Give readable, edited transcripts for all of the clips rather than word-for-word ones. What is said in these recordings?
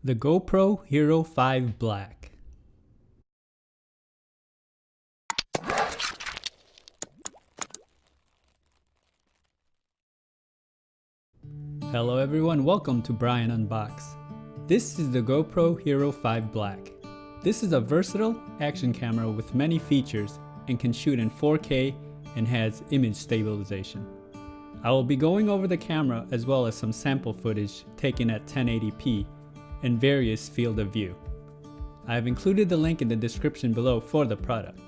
The GoPro HERO5 Black. Hello everyone, welcome to Brian Unboxed. This is the GoPro HERO5 Black. This is a versatile action camera with many features and can shoot in 4K and has image stabilization. I will be going over the camera as well as some sample footage taken at 1080p and various field of view. I have included the link in the description below for the product.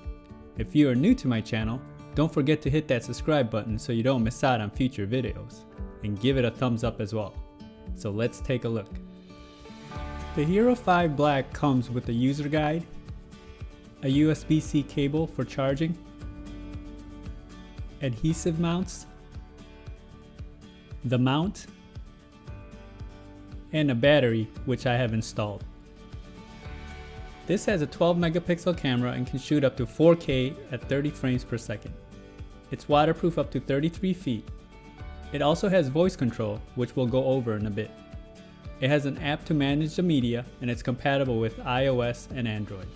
If you are new to my channel, don't forget to hit that subscribe button so you don't miss out on future videos, and give it a thumbs up as well. So let's take a look. The HERO5 Black comes with a user guide, a USB-C cable for charging, adhesive mounts, the mount, and a battery which I have installed. This has a 12 megapixel camera and can shoot up to 4K at 30 frames per second. It's waterproof up to 33 feet. It also has voice control, which we'll go over in a bit. It has an app to manage the media and it's compatible with iOS and Android.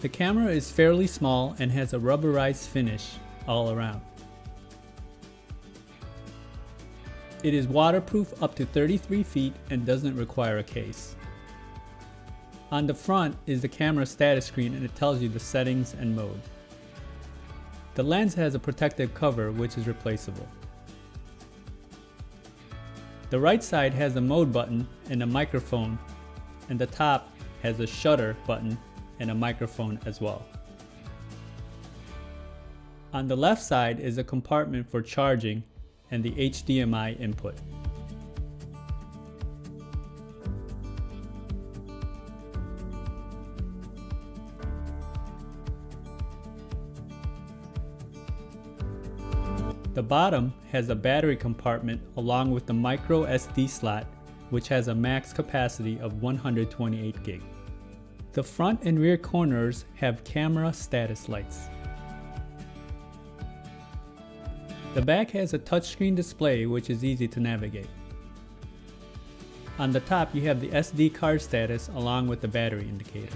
The camera is fairly small and has a rubberized finish all around. It is waterproof up to 33 feet and doesn't require a case. On the front is the camera status screen and it tells you the settings and mode. The lens has a protective cover which is replaceable. The right side has a mode button and a microphone, and the top has a shutter button and a microphone as well. On the left side is a compartment for charging and the HDMI input. The bottom has a battery compartment along with the micro SD slot, which has a max capacity of 128 gig. The front and rear corners have camera status lights. The back has a touchscreen display which is easy to navigate. On the top you have the SD card status along with the battery indicator.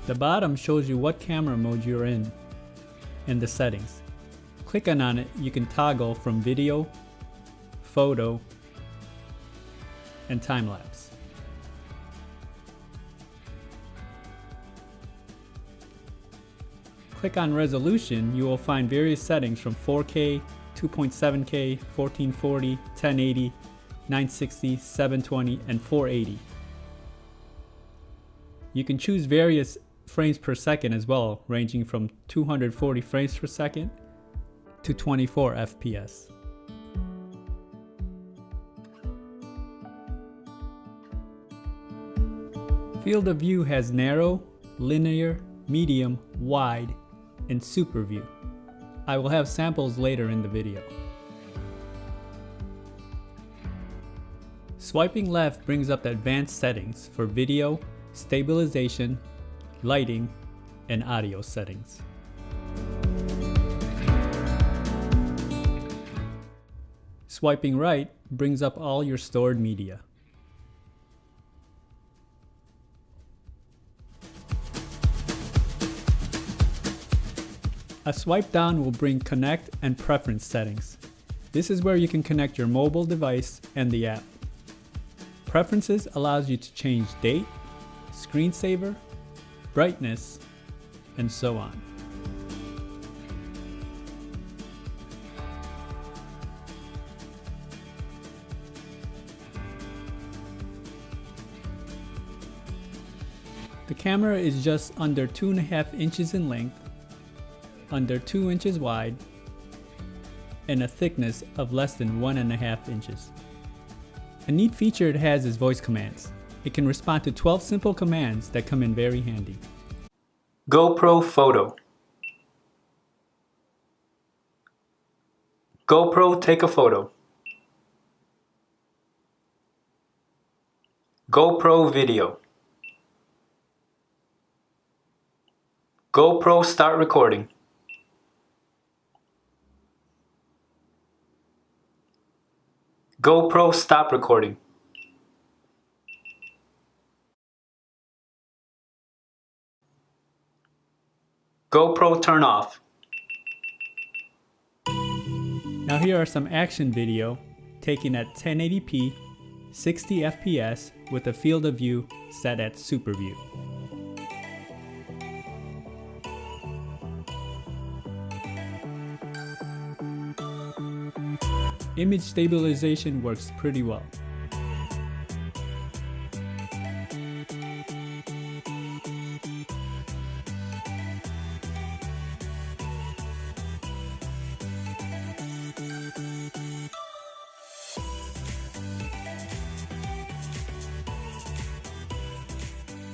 The bottom shows you what camera mode you're in and the settings. Clicking on it, you can toggle from video, photo, and time-lapse. Click on resolution, you will find various settings from 4K, 2.7K, 1440, 1080, 960, 720, and 480. You can choose various frames per second as well, ranging from 240 frames per second to 24 FPS. Field of view has narrow, linear, medium, wide, and super view. I will have samples later in the video. Swiping left brings up the advanced settings for video, stabilization, lighting, and audio settings. Swiping right brings up all your stored media. A swipe down will bring connect and preference settings. This is where you can connect your mobile device and the app. Preferences allows you to change date, screensaver, brightness, and so on. The camera is just under 2.5 inches in length, under 2 inches wide, and a thickness of less than 1.5 inches. A neat feature it has is voice commands. It can respond to 12 simple commands that come in very handy. GoPro photo. GoPro take a photo. GoPro video. GoPro start recording. GoPro stop recording. GoPro turn off. Now here are some action video taken at 1080p, 60 FPS with a field of view set at super view. Image stabilization works pretty well.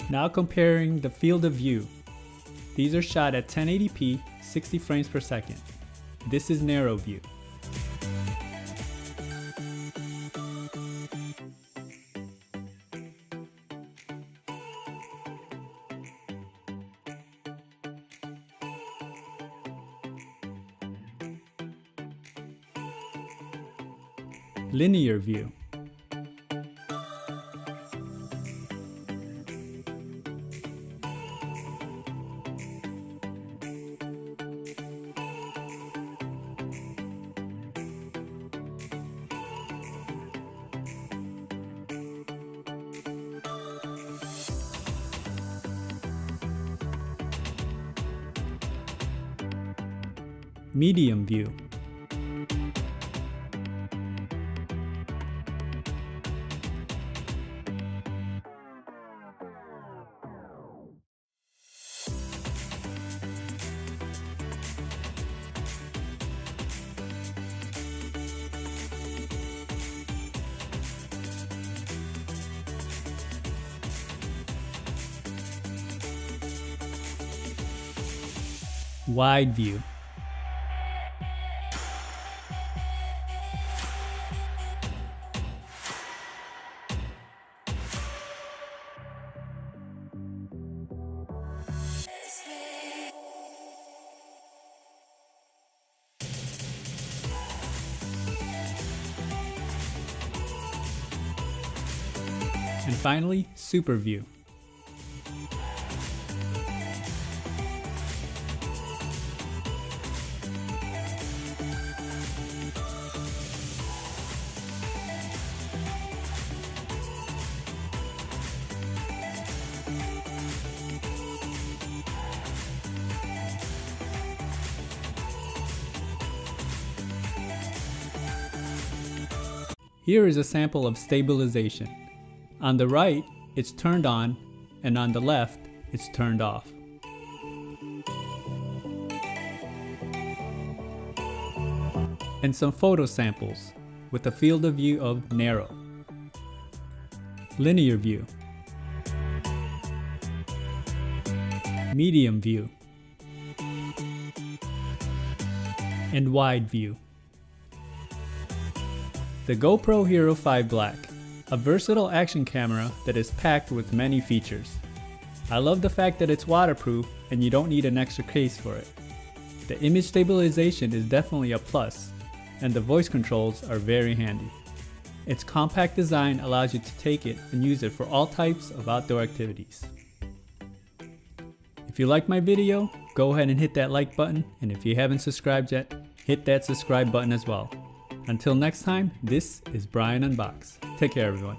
Now comparing the field of view. These are shot at 1080p, 60 frames per second. This is narrow view. Linear view. Medium view. Wide view. And finally, super view. Here is a sample of stabilization. On the right, it's turned on, and on the left, it's turned off. And some photo samples with a field of view of narrow. Linear view. Medium view. And wide view. The GoPro HERO5 Black, a versatile action camera that is packed with many features. I love the fact that it's waterproof and you don't need an extra case for it. The image stabilization is definitely a plus, and the voice controls are very handy. Its compact design allows you to take it and use it for all types of outdoor activities. If you like my video, go ahead and hit that like button, and if you haven't subscribed yet, hit that subscribe button as well. Until next time, this is Brian Unboxed. Take care, everyone.